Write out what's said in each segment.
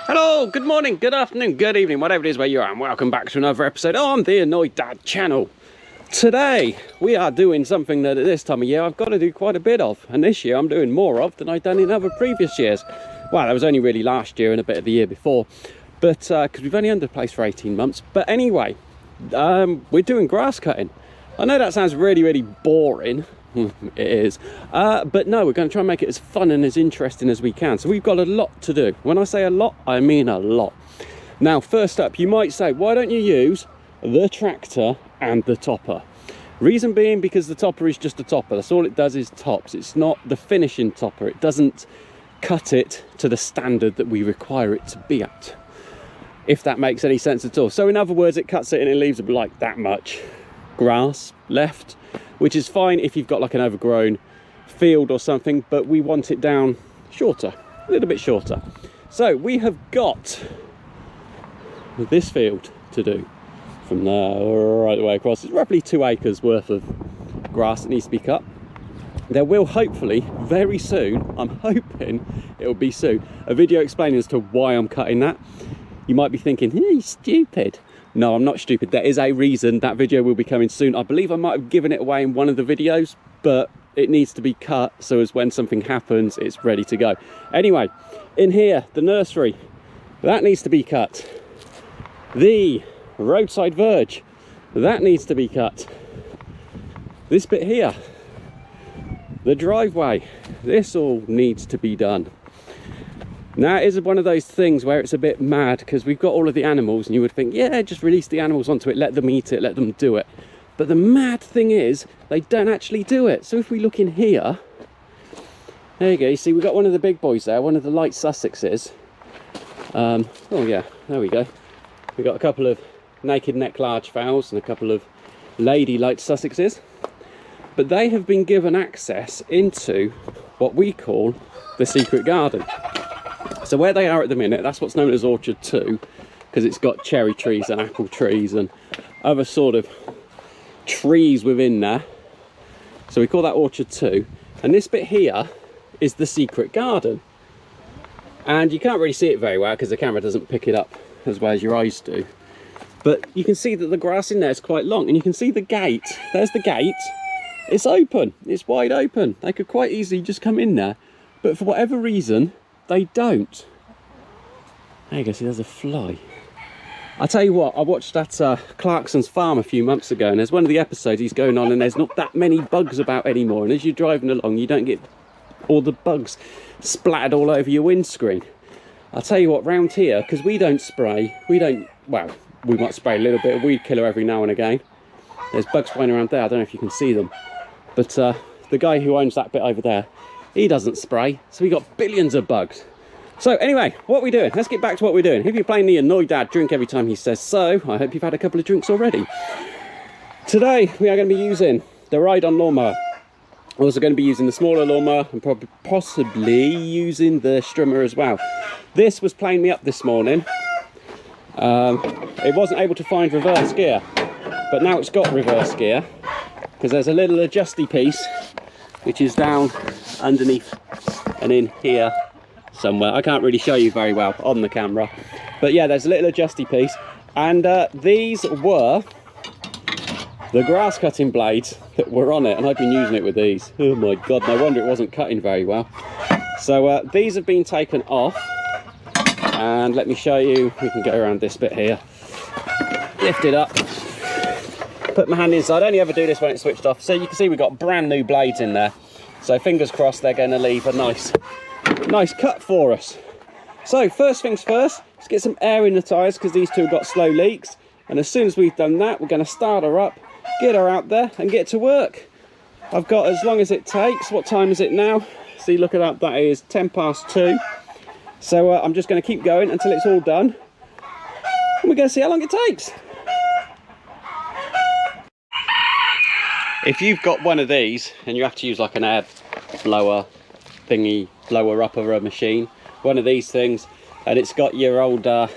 Hello, good morning, good afternoon, good evening, whatever it is where you are, and welcome back to another episode on the Annoy Dad channel. Today, we are doing something that at this time of year I've got to do quite a bit of, and this year I'm doing more of than I've done in other previous years. Well, that was only really last year and a bit of the year before, but because we've only owned the place for 18 months. But anyway, we're doing grass cutting. I know that sounds really boring. It is, but no, we're going to try and make it as fun and as interesting as we can. So we've got a lot to do. When I say a lot, I mean a lot. Now, first up, you might say, why don't you use the tractor and the topper? Reason being, because the topper is just a topper. That's all it does, is tops. It's not the finishing topper. It doesn't cut it to the standard that we require it to be at, if that makes any sense at all. So in other words, it cuts it and it leaves like that much grass left, which is fine if you've got like an overgrown field or something, but we want it down shorter, a little bit shorter. So we have got this field to do from there right the way across. It's roughly 2 acres worth of grass that needs to be cut. There will hopefully very soon, I'm hoping it will be soon, a video explaining as to why I'm cutting that. You might be thinking, hey, stupid. No, I'm not stupid. There is a reason. That video will be coming soon. I believe I might have given it away in one of the videos, but it needs to be cut so as when something happens, it's ready to go. Anyway, in here, the nursery, that needs to be cut. The roadside verge, that needs to be cut. This bit here, the driveway, this all needs to be done. Now, it is one of those things where it's a bit mad because we've got all of the animals and you would think, yeah, just release the animals onto it, let them eat it, let them do it. But the mad thing is, they don't actually do it. So if we look in here, there you go, you see we've got one of the big boys there, one of the light Sussexes. Oh yeah, there we go. We've got a couple of naked neck large fowls and a couple of lady light Sussexes. But they have been given access into what we call the secret garden. So where they are at the minute, that's what's known as Orchard 2, because it's got cherry trees and apple trees and other sort of trees within there. So we call that Orchard 2. And this bit here is the secret garden. And you can't really see it very well because the camera doesn't pick it up as well as your eyes do. But you can see that the grass in there is quite long, and you can see the gate. There's the gate. It's open. It's wide open. They could quite easily just come in there. But for whatever reason, they don't. There you go, see there's a fly. I tell you what, I watched that Clarkson's Farm a few months ago, and there's one of the episodes he's going on and there's not that many bugs about anymore, and as you're driving along you don't get all the bugs splattered all over your windscreen. I'll tell you what, round here, because we don't spray, well, we might spray a little bit of weed killer every now and again. There's bugs flying around there, I don't know if you can see them, but the guy who owns that bit over there, he doesn't spray, so we got billions of bugs. So anyway, what are we doing? Let's get back to what we're doing. If you're playing the Annoy Dad drink every time he says so, I hope you've had a couple of drinks already. Today, we are going to be using the ride-on lawnmower. We're also going to be using the smaller lawnmower and possibly using the strimmer as well. This was playing me up this morning. It wasn't able to find reverse gear, but now it's got reverse gear because there's a little adjusty piece which is down underneath and in here somewhere. I can't really show you very well on the camera, but yeah, there's a little adjusty piece, and these were the grass cutting blades that were on it, and I've been using it with these. Oh my god, no wonder it wasn't cutting very well. So these have been taken off, and let me show you. We can go around this bit here, lift it up, put my hand inside. I only ever do this when it's switched off. So you can see we've got brand new blades in there. So fingers crossed they're going to leave a nice cut for us. So first things first, let's get some air in the tyres because these two have got slow leaks. And as soon as we've done that, we're going to start her up, get her out there and get to work. I've got as long as it takes. What time is it now? See, look at that, that is 10 past 2. So I'm just going to keep going until it's all done. And we're going to see how long it takes. If you've got one of these and you have to use like an air blower thingy, blower up of a machine, one of these things, and it's got your old, where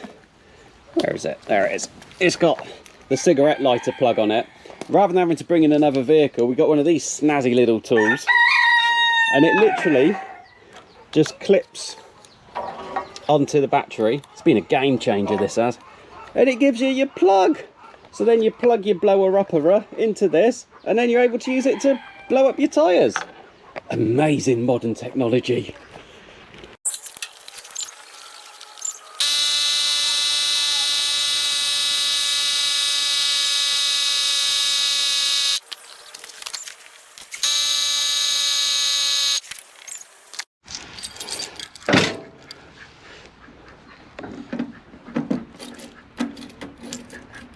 is it? There it is. It's got the cigarette lighter plug on it. Rather than having to bring in another vehicle, we got one of these snazzy little tools, and it literally just clips onto the battery. It's been a game changer, this has. And it gives you your plug. So then you plug your blower upper into this, and then you're able to use it to blow up your tyres. Amazing modern technology.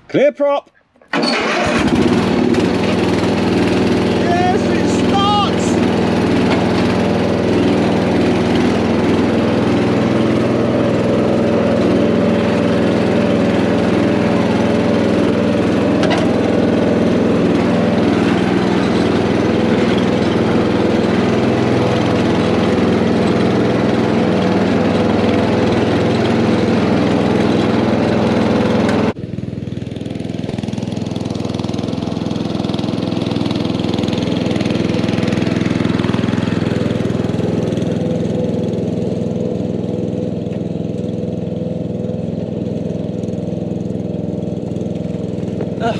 Clear prop. Yes, it starts.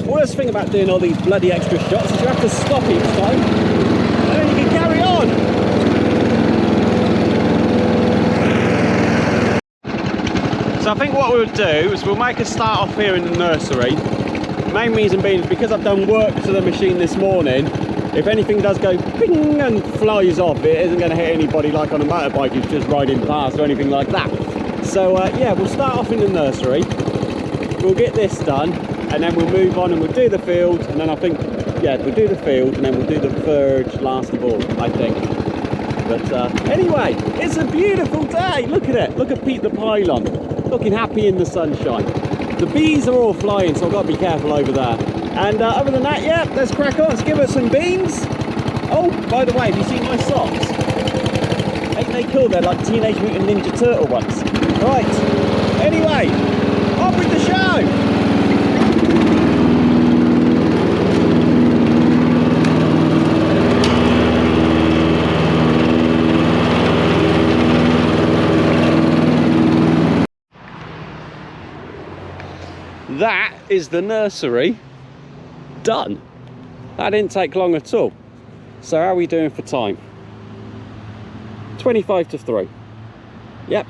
Worst thing about doing all these bloody extra shots is you have to stop each time, and then you can carry on. So I think what we'll do is we'll make a start off here in the nursery. Main reason being is because I've done work to the machine this morning. If anything does go ping and flies off, it isn't going to hit anybody like on a motorbike who's just riding past or anything like that. So yeah, we'll start off in the nursery. We'll get this done, and then we'll move on and we'll do the field, and then I think, yeah, we'll do the field and then we'll do the verge last of all, I think. But anyway, it's a beautiful day. Look at it. Look at Pete the pylon, looking happy in the sunshine. The bees are all flying, so I've got to be careful over there. And other than that, yeah, let's crack on. Let's give it some beans. Oh, by the way, have you seen my socks? Ain't they cool? They're like Teenage Mutant Ninja Turtle ones. Right, anyway, on with the show. That is the nursery done. That didn't take long at all. So how are we doing for time? 25 to 3. Yep.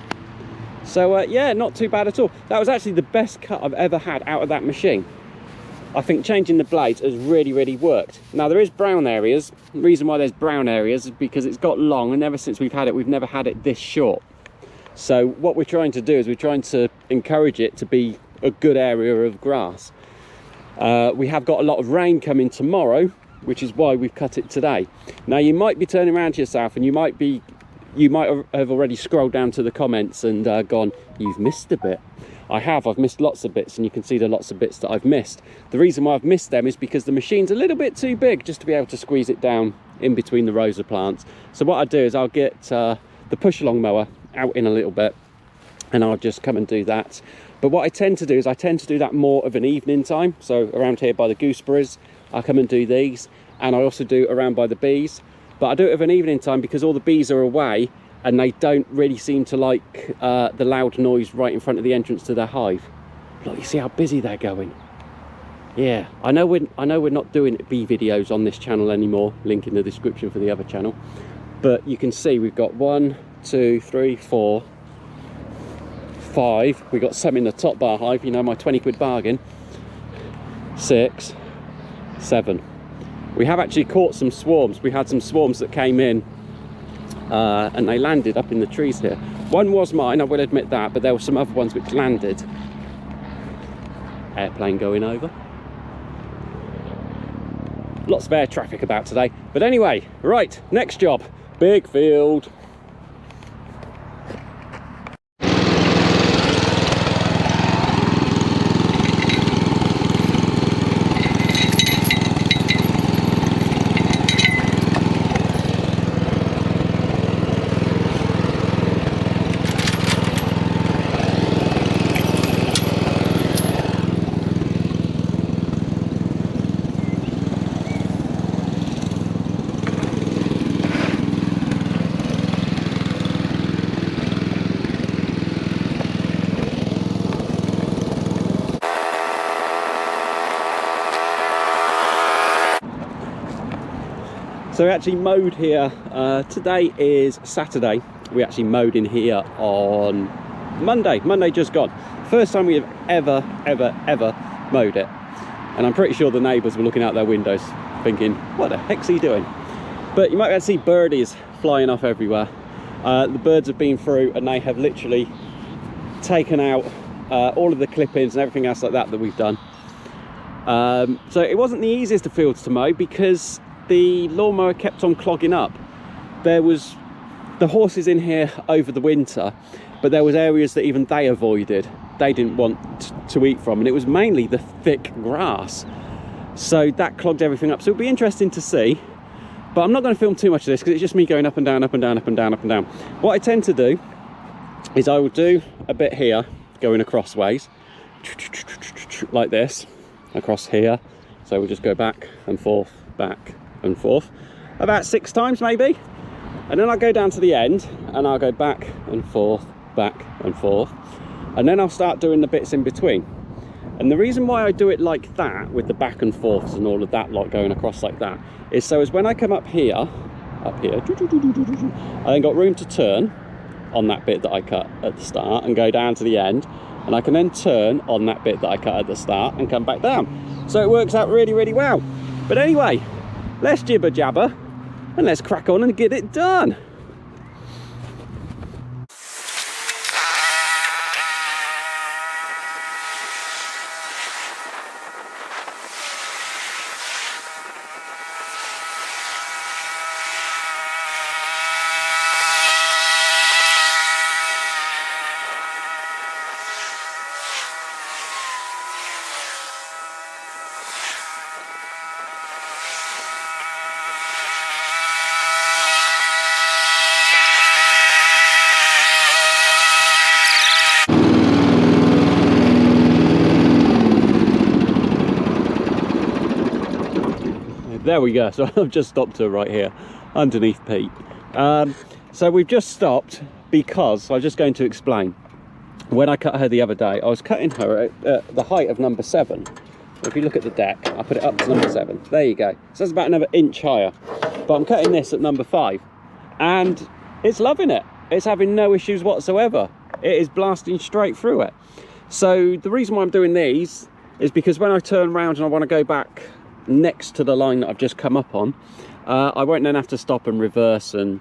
So yeah, not too bad at all. That was actually the best cut I've ever had out of that machine. I think changing the blades has really worked. Now there is brown areas. The reason why there's brown areas is because it's got long, and ever since we've had it, we've never had it this short. So what we're trying to do is we're trying to encourage it to be a good area of grass. We have got a lot of rain coming tomorrow, which is why we've cut it today. Now you might be turning around to yourself and you might have already scrolled down to the comments and gone, you've missed a bit. I've missed lots of bits, and you can see the lots of bits that I've missed. The reason why I've missed them is because the machine's a little bit too big just to be able to squeeze it down in between the rows of plants. So what I do is I'll get the push along mower out in a little bit, and I'll just come and do that. But what I tend to do is I tend to do that more of an evening time. So around here by the gooseberries, I come and do these, and I also do around by the bees. But I do it of an evening time because all the bees are away, and they don't really seem to like the loud noise right in front of the entrance to their hive. Look, you see how busy they're going. Yeah, I know we're not doing bee videos on this channel anymore. Link in the description for the other channel. But you can see we've got 1, 2, 3, 4, 5. We got some in the top bar hive, you know, my 20 quid bargain. 6, 7. We have actually caught some swarms. We had some swarms that came in and they landed up in the trees here. One was mine, I will admit that, but there were some other ones which landed. Airplane going over. Lots of air traffic about today. But anyway, right, next job. Big field. So we actually mowed here, today is Saturday. We actually mowed in here on Monday just gone. First time we have ever mowed it. And I'm pretty sure the neighbours were looking out their windows thinking, what the heck's he doing? But you might be able to see birdies flying off everywhere. The birds have been through and they have literally taken out all of the clippings and everything else like that we've done. So it wasn't the easiest of fields to mow because the lawnmower kept on clogging up. There was the horses in here over the winter, but there was areas that even they avoided. They didn't want to eat from, and it was mainly the thick grass. So that clogged everything up. So it'll be interesting to see, but I'm not going to film too much of this because it's just me going up and down, up and down, up and down, up and down. What I tend to do is I will do a bit here, going across ways, like this, across here. So we'll just go back and forth, about 6 times maybe. And then I'll go down to the end and I'll go back and forth, and then I'll start doing the bits in between. And the reason why I do it like that, with the back and forths and all of that lot going across like that, is so as when I come up here, I then got room to turn on that bit that I cut at the start and go down to the end, and I can then turn on that bit that I cut at the start and come back down. So it works out really well. But anyway, let's jibber jabber and let's crack on and get it done. There we go. So I've just stopped her right here underneath Pete. So we've just stopped because I'm just going to explain. When I cut her the other day, I was cutting her at the height of number 7. If you look at the deck, I put it up to number 7. There you go. So that's about another inch higher. But I'm cutting this at number 5 and it's loving it. It's having no issues whatsoever. It is blasting straight through it. So the reason why I'm doing these is because when I turn around and I want to go back next to the line that I've just come up on, I won't then have to stop and reverse and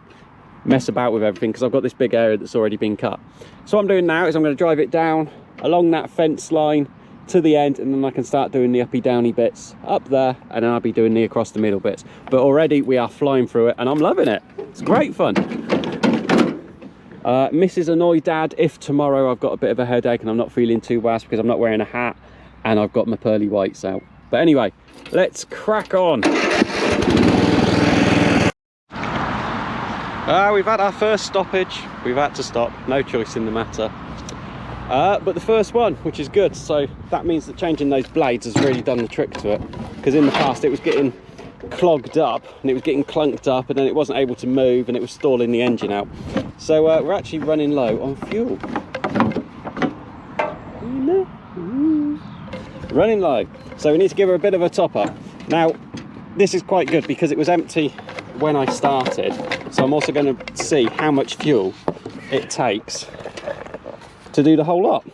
mess about with everything because I've got this big area that's already been cut. So what I'm doing now is I'm going to drive it down along that fence line to the end, and then I can start doing the uppy downy bits up there, and then I'll be doing the across the middle bits. But already we are flying through it and I'm loving it. It's great fun. Mrs. Annoy Dad, if tomorrow I've got a bit of a headache and I'm not feeling too well because I'm not wearing a hat and I've got my pearly whites out. But anyway, let's crack on. We've had our first stoppage. We've had to stop, no choice in the matter. But the first one, which is good. So that means that changing those blades has really done the trick to it. Because in the past it was getting clogged up and it was getting clunked up and then it wasn't able to move and it was stalling the engine out. So we're actually running low on fuel. Running low. So we need to give her a bit of a top up. Now, this is quite good because it was empty when I started. So I'm also going to see how much fuel it takes to do the whole lot.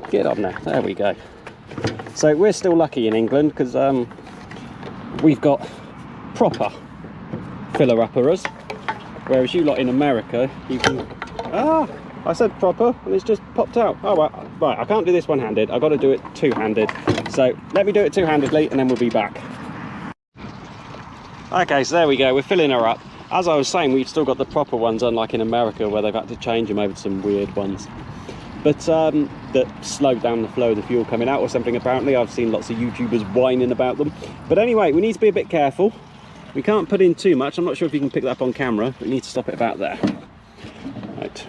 Get on there. There we go. So we're still lucky in England because we've got proper filler-uppers, whereas you lot in America, you can... I said proper and it's just popped out. Oh well, right, I can't do this one-handed. I've got to do it two-handed. So let me do it two-handedly and then we'll be back. Okay, so there we go. We're filling her up. As I was saying, we've still got the proper ones, unlike in America where they've had to change them over to some weird ones. But that slowed down the flow of the fuel coming out or something apparently. I've seen lots of YouTubers whining about them. But anyway, we need to be a bit careful. We can't put in too much. I'm not sure if you can pick that up on camera. We need to stop it about there. Right.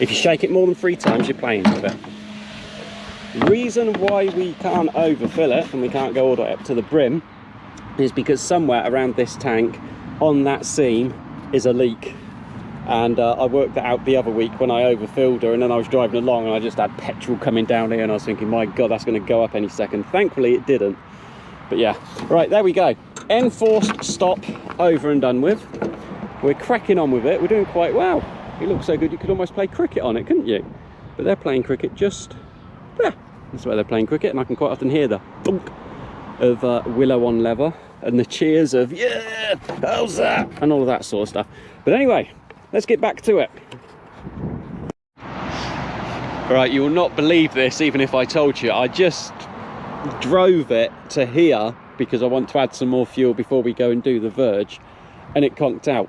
If you shake it more than 3 times, you're playing with it. The reason why we can't overfill it and we can't go all the way up to the brim is because somewhere around this tank on that seam is a leak. And I worked that out the other week when I overfilled her, and then I was driving along and I just had petrol coming down here and I was thinking, my God, that's going to go up any second. Thankfully it didn't. But yeah, right, there we go. Enforced stop, over and done with. We're cracking on with it. We're doing quite well. It looks so good you could almost play cricket on it, couldn't you? But they're playing cricket just there. That's where they're playing cricket, and I can quite often hear the thunk of willow on leather and the cheers of yeah, how's that, and all of that sort of stuff. But anyway, let's get back to it. Right, you will not believe this even if I told you. I just drove it to here because I want to add some more fuel before we go and do the verge, and it conked out.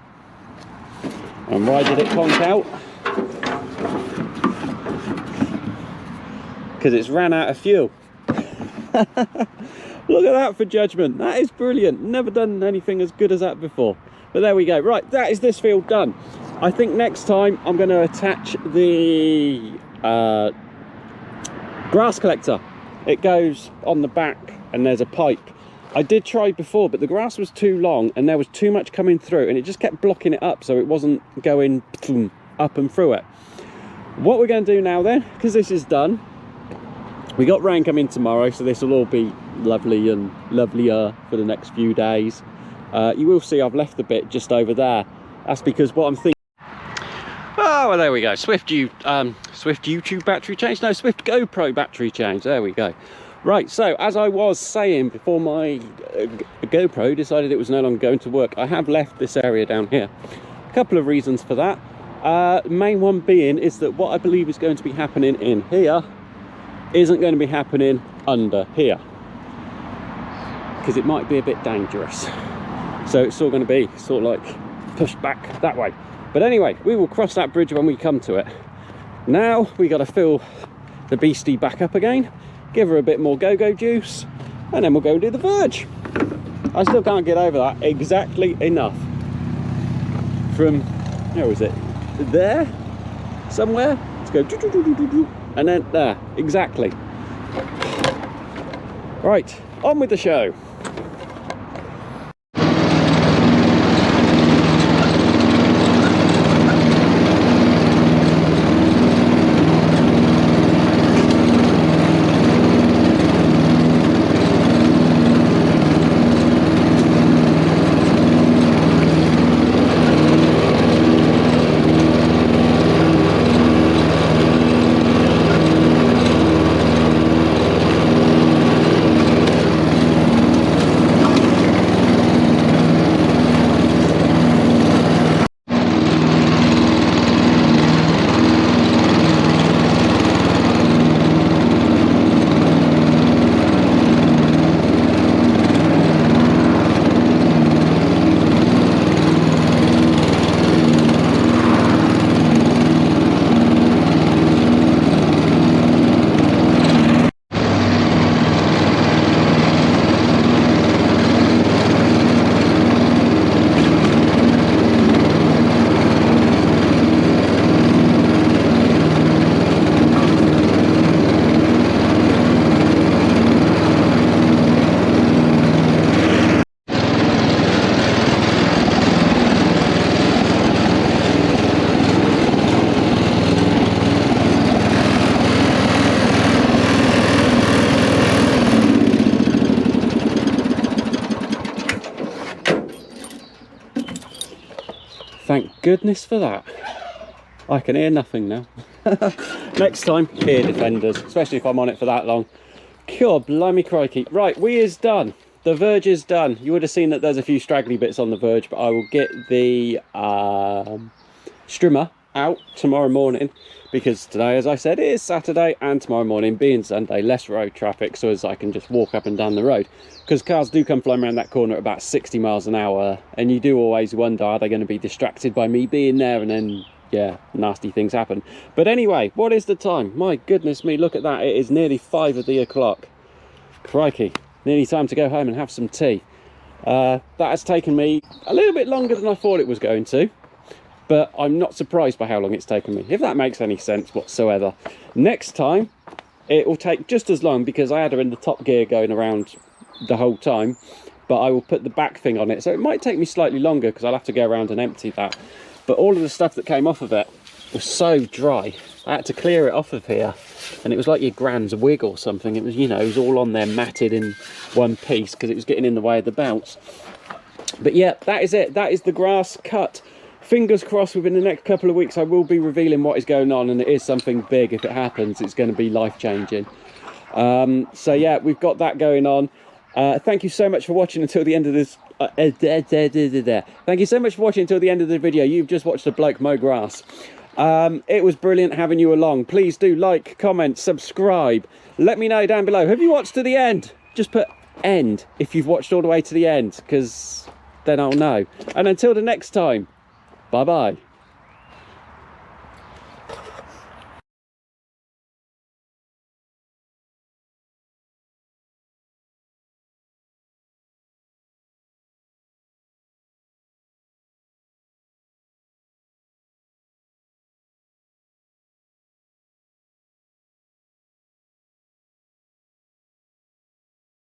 And why did it conk out? Because it's ran out of fuel. Look at that for judgment. That is brilliant. Never done anything as good as that before. But there we go. Right, that is this field done. I think next time I'm going to attach the grass collector. It goes on the back and there's a pipe. I did try before, but the grass was too long and there was too much coming through, and it just kept blocking it up, so it wasn't going up and through it. What we're going to do now then, because this is done, we got rain coming tomorrow, so this will all be lovely and lovelier for the next few days. You will see I've left a bit just over there. That's because what I'm thinking. Oh, well, there we go. Swift YouTube battery change. No, Swift GoPro battery change. There we go. Right, so as I was saying before, my GoPro decided it was no longer going to work, I have left this area down here. A couple of reasons for that. Main one being is that what I believe is going to be happening in here isn't going to be happening under here, because it might be a bit dangerous. So it's all going to be sort of like pushed back that way. But anyway, we will cross that bridge when we come to it. Now we got to fill the beastie back up again, give her a bit more go-go juice, and then we'll go and do the verge. I still can't get over that exactly enough. From, where was it? There? Somewhere? Let's go, and then there, exactly. Right, on with the show. Thank goodness for that. I can hear nothing now. Next time, ear defenders, especially if I'm on it for that long. God, blimey crikey. Right, we is done. The verge is done. You would have seen that there's a few straggly bits on the verge, but I will get the strimmer out tomorrow morning, because today, as I said, it is Saturday, and tomorrow morning being Sunday, less road traffic, so as I can just walk up and down the road, because cars do come flying around that corner at about 60 miles an hour, and you do always wonder, are they going to be distracted by me being there? And then, yeah, nasty things happen. But anyway, what is the time? My goodness me, look at that. It is nearly 5 o'clock. Crikey, nearly time to go home and have some tea. That has taken me a little bit longer than I thought it was going to, but I'm not surprised by how long it's taken me, if that makes any sense whatsoever. Next time, it will take just as long, because I had her in the top gear going around the whole time, but I will put the back thing on it, so it might take me slightly longer, because I'll have to go around and empty that. But all of the stuff that came off of it was so dry. I had to clear it off of here, and it was like your grand's wig or something. It was, you know, it was all on there matted in one piece because it was getting in the way of the bounce. But yeah, that is it. That is the grass cut. Fingers crossed within the next couple of weeks I will be revealing what is going on, and it is something big. If it happens, it's going to be life-changing. So yeah, we've got that going on. Thank you so much for watching until the end of this. Thank you so much for watching until the end of the video. You've just watched a bloke mow grass. It was brilliant having you along. Please do like, comment, subscribe. Let me know down below. Have you watched to the end? Just put end if you've watched all the way to the end, because then I'll know. And until the next time, bye bye.